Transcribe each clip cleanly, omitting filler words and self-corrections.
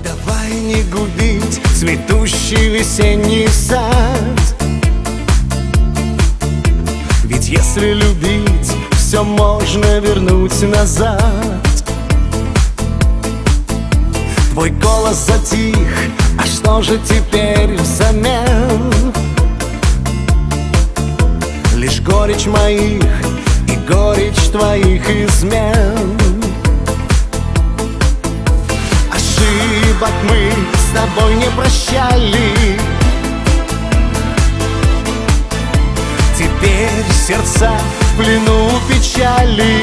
Давай не губить цветущий весенний сад, ведь если любить, все можно вернуть назад. Твой голос затих, а что же теперь взамен? Лишь горечь моих и горечь твоих измен. Ошибок мы с тобой не прощали, теперь сердца в плену печали.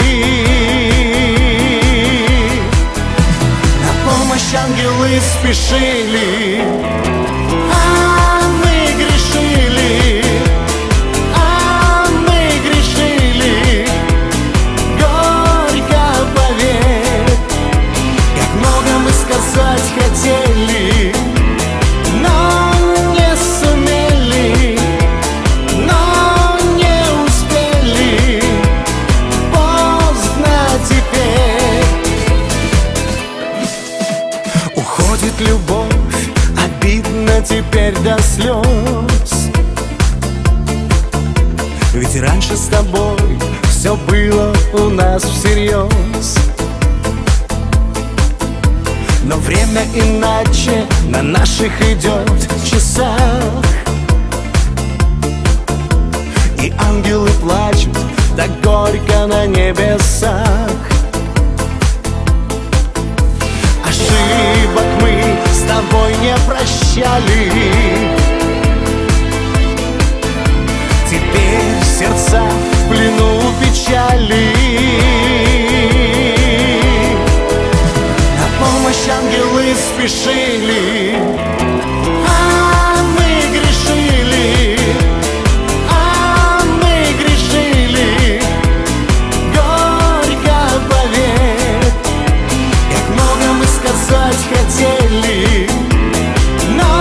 На помощь ангелы спешили, а мы грешили, а мы грешили. Горько поверь, как много мы сказать хотели, но не сумели, но не успели. Поздно теперь. Уходит любовь, обидно теперь до слез, ведь раньше с тобой все было у нас всерьез. Но время иначе на наших идет часах, и ангелы плачут так горько на небесах. Ошибок мы с тобой не прощали, теперь сердца в плену печали. На помощь ангелы спешили, а мы грешили, а мы грешили. Горько поверь, как много мы сказать хотели, но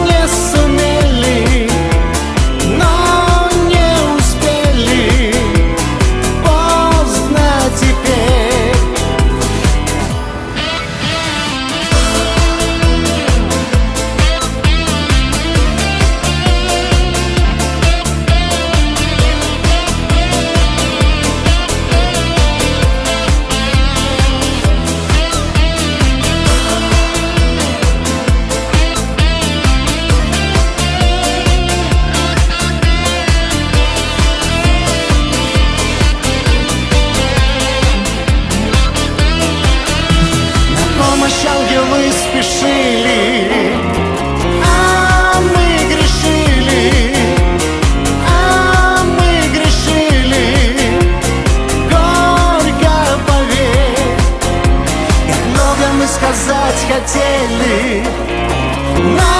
не сумели, но не успели. Поздно теперь. Ангелы спешили, а мы грешили, а мы грешили. Горько поверь, как много мы сказать хотели, но